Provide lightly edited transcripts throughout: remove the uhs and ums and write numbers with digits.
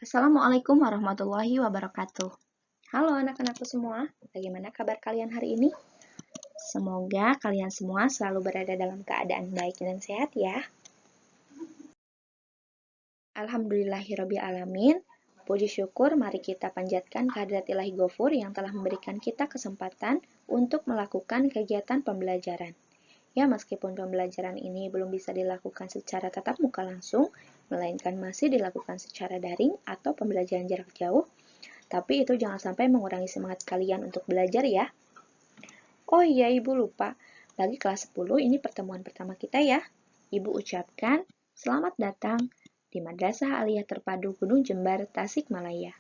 Assalamualaikum warahmatullahi wabarakatuh. Halo anak-anakku semua, bagaimana kabar kalian hari ini? Semoga kalian semua selalu berada dalam keadaan baik dan sehat ya. Alhamdulillahirrabbilalamin. Puji syukur mari kita panjatkan kehadirat Ilahi Ghafur yang telah memberikan kita kesempatan untuk melakukan kegiatan pembelajaran. Ya, meskipun pembelajaran ini belum bisa dilakukan secara tatap muka langsung, melainkan masih dilakukan secara daring atau pembelajaran jarak jauh, tapi itu jangan sampai mengurangi semangat kalian untuk belajar ya. Oh iya, Ibu lupa. Bagi kelas 10 ini pertemuan pertama kita ya. Ibu ucapkan selamat datang di Madrasah Aliyah Terpadu Gunung Jember, Tasikmalaya.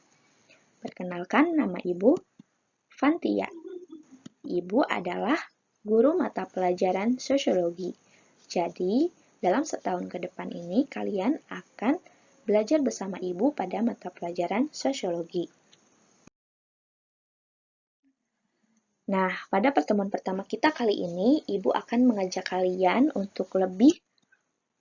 Perkenalkan, nama Ibu Fantia. Ibu adalah guru mata pelajaran sosiologi. Jadi, dalam setahun ke depan ini kalian akan belajar bersama Ibu pada mata pelajaran sosiologi. Nah, pada pertemuan pertama kita kali ini, Ibu akan mengajak kalian untuk lebih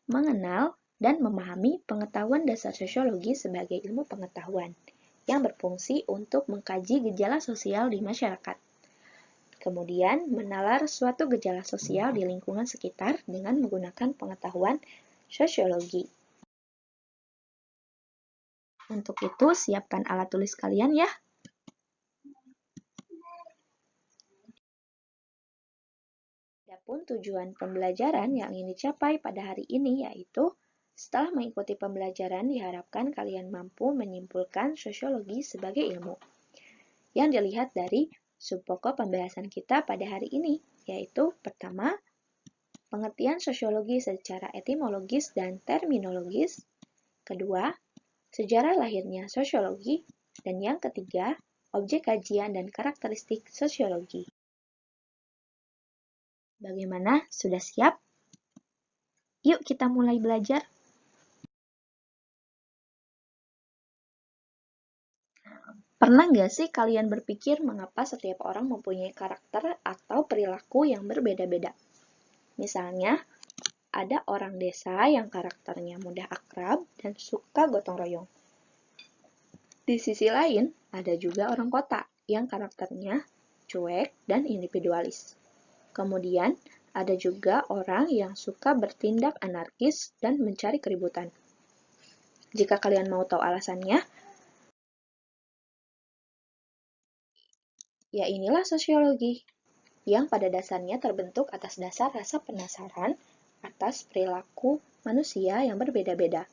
mengenal dan memahami pengetahuan dasar sosiologi sebagai ilmu pengetahuan yang berfungsi untuk mengkaji gejala sosial di masyarakat. Kemudian, menalar suatu gejala sosial di lingkungan sekitar dengan menggunakan pengetahuan sosiologi. Untuk itu, siapkan alat tulis kalian ya. Adapun tujuan pembelajaran yang ingin dicapai pada hari ini yaitu setelah mengikuti pembelajaran diharapkan kalian mampu menyimpulkan sosiologi sebagai ilmu. Yang dilihat dari subpokok pembahasan kita pada hari ini yaitu pertama, pengertian sosiologi secara etimologis dan terminologis. Kedua, sejarah lahirnya sosiologi. Dan yang ketiga, objek kajian dan karakteristik sosiologi. Bagaimana? Sudah siap? Yuk kita mulai belajar. Pernah nggak sih kalian berpikir mengapa setiap orang mempunyai karakter atau perilaku yang berbeda-beda? Misalnya, ada orang desa yang karakternya mudah akrab dan suka gotong royong. Di sisi lain, ada juga orang kota yang karakternya cuek dan individualis. Kemudian, ada juga orang yang suka bertindak anarkis dan mencari keributan. Jika kalian mau tahu alasannya, ya inilah sosiologi, yang pada dasarnya terbentuk atas dasar rasa penasaran atas perilaku manusia yang berbeda-beda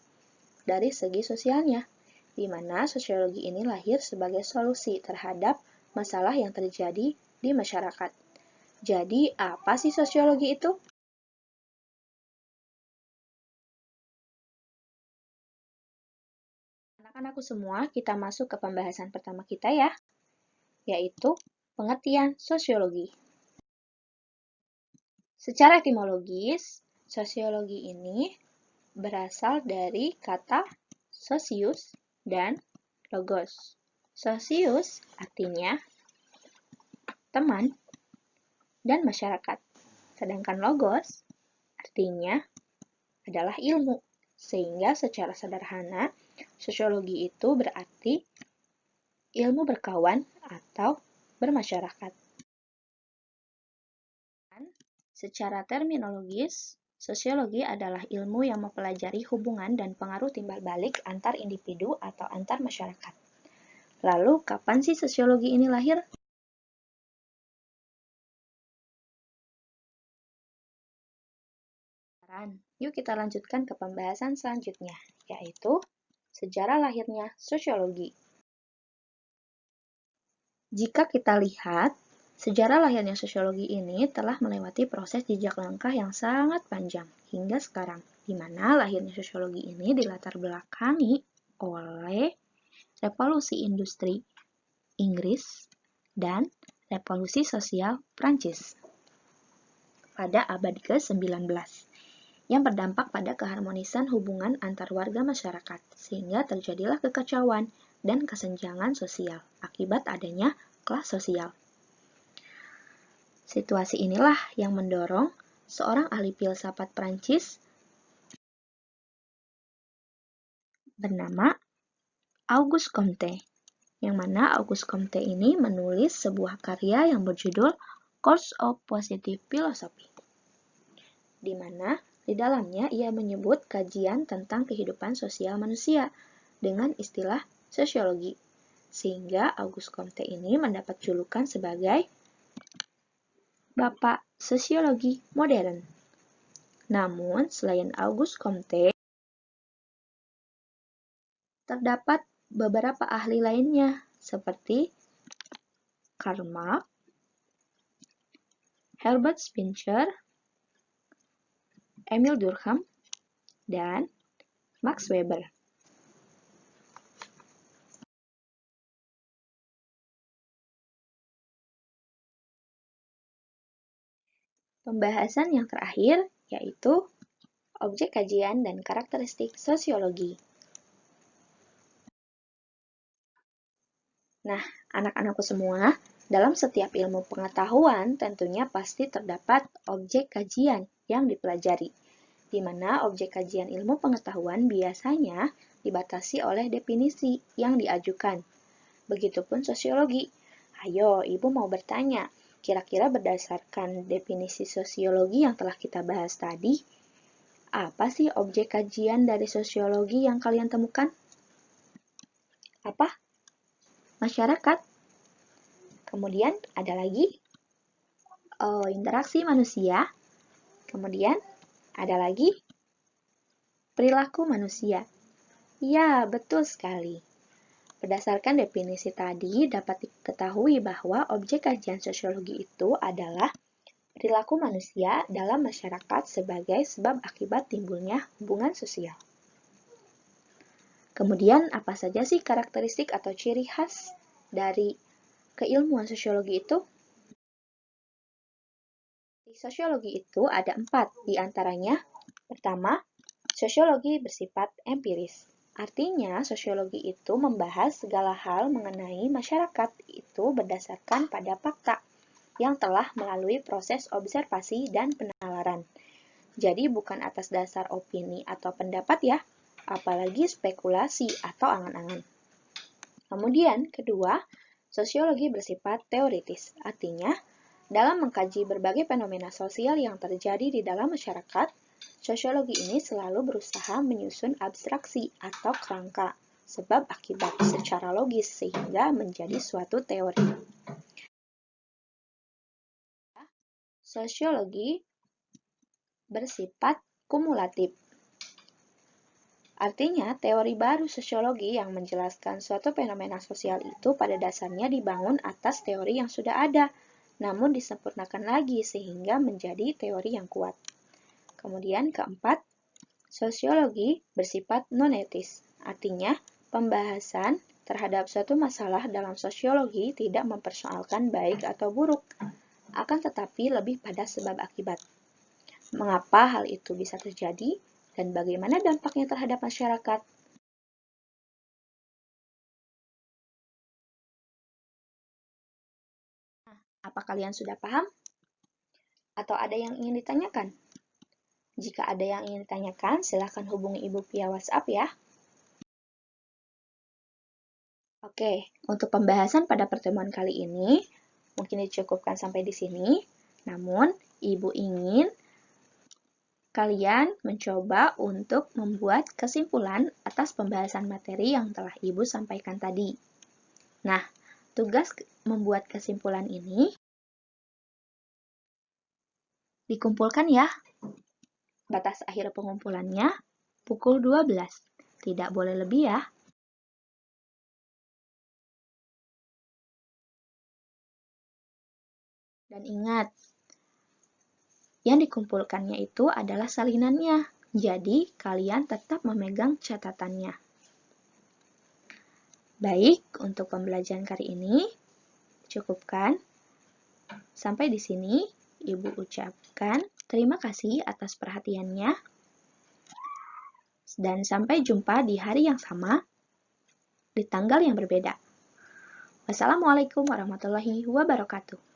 dari segi sosialnya, di mana sosiologi ini lahir sebagai solusi terhadap masalah yang terjadi di masyarakat. Jadi, apa sih sosiologi itu? Anak-anakku semua, kita masuk ke pembahasan pertama kita ya, yaitu pengertian sosiologi. Secara etimologis, sosiologi ini berasal dari kata sosius dan logos. Sosius artinya teman dan masyarakat, sedangkan logos artinya adalah ilmu. Sehingga secara sederhana, sosiologi itu berarti ilmu berkawan atau bermasyarakat. Secara terminologis, sosiologi adalah ilmu yang mempelajari hubungan dan pengaruh timbal balik antar individu atau antar masyarakat. Lalu, kapan sih sosiologi ini lahir? Yuk kita lanjutkan ke pembahasan selanjutnya, yaitu sejarah lahirnya sosiologi. Jika kita lihat, sejarah lahirnya sosiologi ini telah melewati proses jejak langkah yang sangat panjang hingga sekarang, di mana lahirnya sosiologi ini dilatar belakangi oleh revolusi industri Inggris dan revolusi sosial Prancis pada abad ke-19 yang berdampak pada keharmonisan hubungan antar warga masyarakat, sehingga terjadilah kekacauan dan kesenjangan sosial akibat adanya kelas sosial. Situasi inilah yang mendorong seorang ahli filsafat Prancis bernama Auguste Comte, yang mana Auguste Comte ini menulis sebuah karya yang berjudul Course of Positive Philosophy, di mana di dalamnya ia menyebut kajian tentang kehidupan sosial manusia dengan istilah sosiologi, sehingga Auguste Comte ini mendapat julukan sebagai Bapak Sosiologi Modern. Namun, selain Auguste Comte, terdapat beberapa ahli lainnya seperti Karl Marx, Herbert Spencer, Emil Durkheim, dan Max Weber. Pembahasan yang terakhir yaitu objek kajian dan karakteristik sosiologi. Nah, anak-anakku semua, dalam setiap ilmu pengetahuan tentunya pasti terdapat objek kajian yang dipelajari, di mana objek kajian ilmu pengetahuan biasanya dibatasi oleh definisi yang diajukan. Begitupun sosiologi. Ayo, Ibu mau bertanya, kira-kira berdasarkan definisi sosiologi yang telah kita bahas tadi, apa sih objek kajian dari sosiologi yang kalian temukan? Apa? Masyarakat. Kemudian ada lagi interaksi manusia. Kemudian ada lagi perilaku manusia. Ya, betul sekali. Berdasarkan definisi tadi, dapat diketahui bahwa objek kajian sosiologi itu adalah perilaku manusia dalam masyarakat sebagai sebab akibat timbulnya hubungan sosial. Kemudian, apa saja sih karakteristik atau ciri khas dari keilmuan sosiologi itu? Di sosiologi itu ada 4, di antaranya. Pertama, sosiologi bersifat empiris. Artinya, sosiologi itu membahas segala hal mengenai masyarakat itu berdasarkan pada fakta yang telah melalui proses observasi dan penalaran. Jadi, bukan atas dasar opini atau pendapat ya, apalagi spekulasi atau angan-angan. Kemudian, kedua, sosiologi bersifat teoritis. Artinya, dalam mengkaji berbagai fenomena sosial yang terjadi di dalam masyarakat, sosiologi ini selalu berusaha menyusun abstraksi atau kerangka sebab akibat secara logis sehingga menjadi suatu teori. Sosiologi bersifat kumulatif. Artinya, teori baru sosiologi yang menjelaskan suatu fenomena sosial itu pada dasarnya dibangun atas teori yang sudah ada, namun disempurnakan lagi sehingga menjadi teori yang kuat. Kemudian keempat, sosiologi bersifat non-etis. Artinya, pembahasan terhadap suatu masalah dalam sosiologi tidak mempersoalkan baik atau buruk, akan tetapi lebih pada sebab akibat. Mengapa hal itu bisa terjadi? Dan bagaimana dampaknya terhadap masyarakat? Apa kalian sudah paham? Atau ada yang ingin ditanyakan? Jika ada yang ingin ditanyakan, silakan hubungi Ibu via WhatsApp ya. Oke, untuk pembahasan pada pertemuan kali ini, mungkin dicukupkan sampai di sini. Namun, Ibu ingin kalian mencoba untuk membuat kesimpulan atas pembahasan materi yang telah Ibu sampaikan tadi. Nah, tugas membuat kesimpulan ini dikumpulkan ya. Batas akhir pengumpulannya pukul 12. Tidak boleh lebih ya. Dan ingat, yang dikumpulkannya itu adalah salinannya. Jadi, kalian tetap memegang catatannya. Baik, untuk pembelajaran kali ini, cukupkan. Sampai di sini, Ibu ucapkan terima kasih atas perhatiannya. Dan sampai jumpa di hari yang sama, di tanggal yang berbeda. Wassalamualaikum warahmatullahi wabarakatuh.